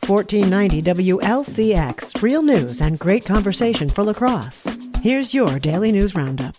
1490 WLCX, real news and great conversation for La Crosse. Here's your Daily News Roundup.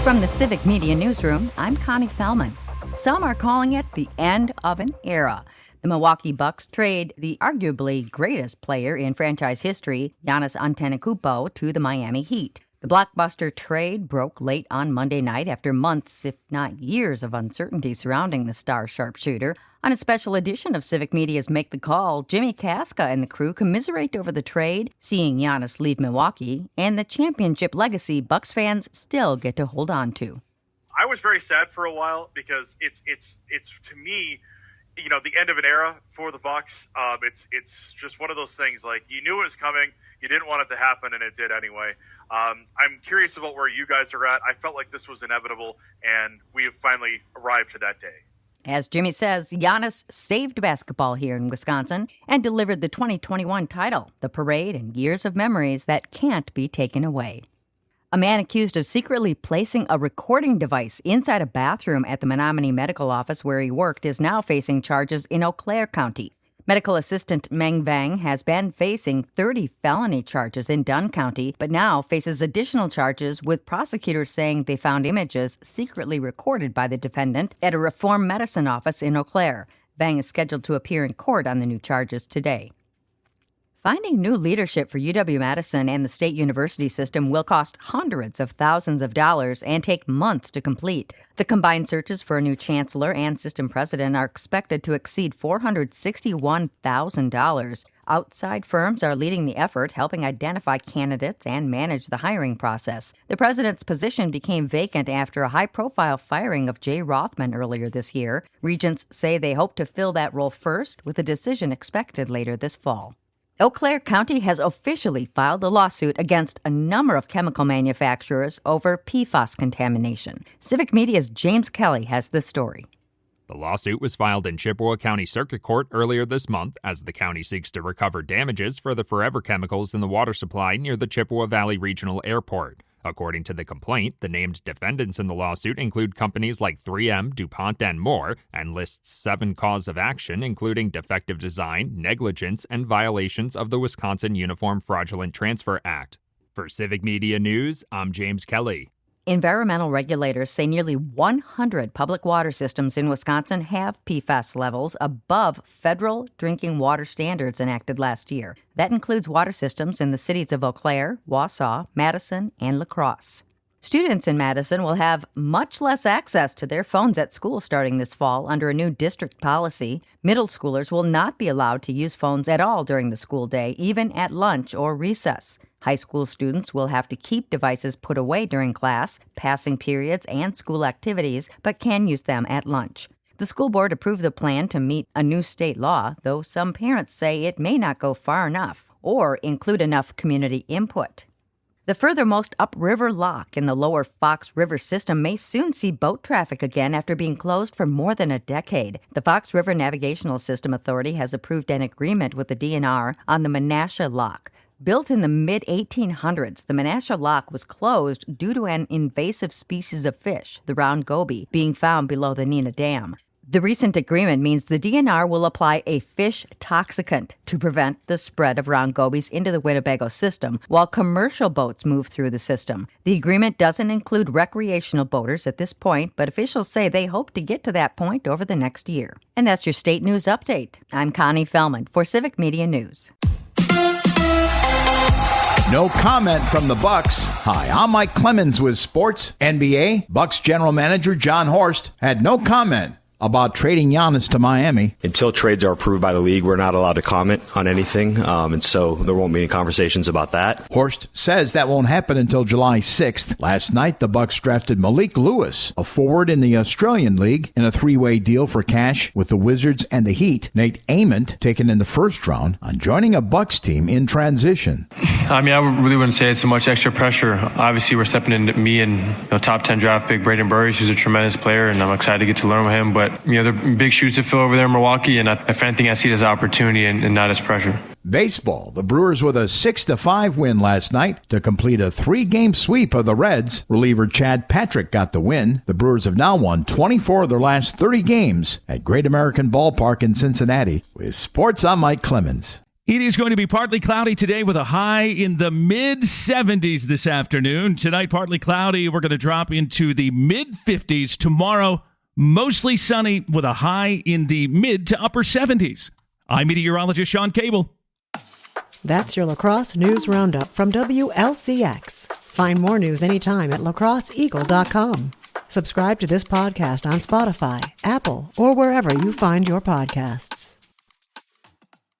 From the Civic Media Newsroom, I'm Connie Fellman. Some are calling it the end of an era. The Milwaukee Bucks trade the arguably greatest player in franchise history, Giannis Antetokounmpo, to the Miami Heat. The blockbuster trade broke late on Monday night after months, if not years, of uncertainty surrounding the star sharpshooter. On a special edition of Civic Media's Make the Call, Jimmy Casca and the crew commiserate over the trade, seeing Giannis leave Milwaukee, and the championship legacy Bucks fans still get to hold on to. I was very sad for a while because it's to me, you know, the end of an era for the Bucks. It's just one of those things, like, you knew it was coming, you didn't want it to happen, and it did anyway. I'm curious about where you guys are at. I felt like this was inevitable, and we have finally arrived to that day. As Jimmy says, Giannis saved basketball here in Wisconsin and delivered the 2021 title, the parade and years of memories that can't be taken away. A man accused of secretly placing a recording device inside a bathroom at the Menominee Medical Office where he worked is now facing charges in Eau Claire County. Medical assistant Meng Vang has been facing 30 felony charges in Dunn County, but now faces additional charges, with prosecutors saying they found images secretly recorded by the defendant at a Reform Medicine office in Eau Claire. Vang is scheduled to appear in court on the new charges today. Finding new leadership for UW-Madison and the state university system will cost hundreds of thousands of dollars and take months to complete. The combined searches for a new chancellor and system president are expected to exceed $461,000. Outside firms are leading the effort, helping identify candidates and manage the hiring process. The president's position became vacant after a high-profile firing of Jay Rothman earlier this year. Regents say they hope to fill that role first, with a decision expected later this fall. Eau Claire County has officially filed a lawsuit against a number of chemical manufacturers over PFAS contamination. Civic Media's James Kelly has the story. The lawsuit was filed in Chippewa County Circuit Court earlier this month as the county seeks to recover damages for the forever chemicals in the water supply near the Chippewa Valley Regional Airport. According to the complaint, the named defendants in the lawsuit include companies like 3M, DuPont, and more, and lists 7 causes of action, including defective design, negligence, and violations of the Wisconsin Uniform Fraudulent Transfer Act. For Civic Media News, I'm James Kelly. Environmental regulators say nearly 100 public water systems in Wisconsin have PFAS levels above federal drinking water standards enacted last year. That includes water systems in the cities of Eau Claire, Wausau, Madison, and La Crosse. Students in Madison will have much less access to their phones at school starting this fall under a new district policy. Middle schoolers will not be allowed to use phones at all during the school day, even at lunch or recess. High school students will have to keep devices put away during class, passing periods, and school activities, but can use them at lunch. The school board approved the plan to meet a new state law, though some parents say it may not go far enough or include enough community input. The furthermost upriver lock in the lower Fox River system may soon see boat traffic again after being closed for more than a decade. The Fox River Navigational System Authority has approved an agreement with the DNR on the Menasha Lock. Built in the mid-1800s, the Menasha Lock was closed due to an invasive species of fish, the round goby, being found below the Neenah Dam. The recent agreement means the DNR will apply a fish toxicant to prevent the spread of round gobies into the Winnebago system, while commercial boats move through the system. The agreement doesn't include recreational boaters at this point, but officials say they hope to get to that point over the next year. And that's your state news update. I'm Connie Fellman for Civic Media News. No comment from the Bucks. Hi, I'm Mike Clemens with Sports NBA. Bucks general manager John Horst had no comment about trading Giannis to Miami. Until trades are approved by the league, we're not allowed to comment on anything, and so there won't be any conversations about that. Horst says that won't happen until July 6th. Last night, the Bucks drafted Malik Lewis, a forward in the Australian League, in a 3-way deal for cash with the Wizards and the Heat. Nate Ament, taken in the first round, on joining a Bucks team in transition. I really wouldn't say it's so much extra pressure. Obviously, we're stepping into me and top 10 draft pick Braden Burris, who's a tremendous player, and I'm excited to get to learn with him. But But, they're big shoes to fill over there in Milwaukee, and if anything, I see it as an opportunity and not as pressure. Baseball. The Brewers with a 6-5 win last night to complete a 3-game sweep of the Reds. Reliever Chad Patrick got the win. The Brewers have now won 24 of their last 30 games at Great American Ballpark in Cincinnati. With sports, I'm Mike Clemens. It is going to be partly cloudy today with a high in the mid-70s this afternoon. Tonight, partly cloudy. We're going to drop into the mid-50s. Tomorrow, mostly sunny with a high in the mid to upper 70s. I'm meteorologist Sean Cable. That's your La Crosse News Roundup from WLCX. Find more news anytime at lacrosseeagle.com. Subscribe to this podcast on Spotify, Apple, or wherever you find your podcasts.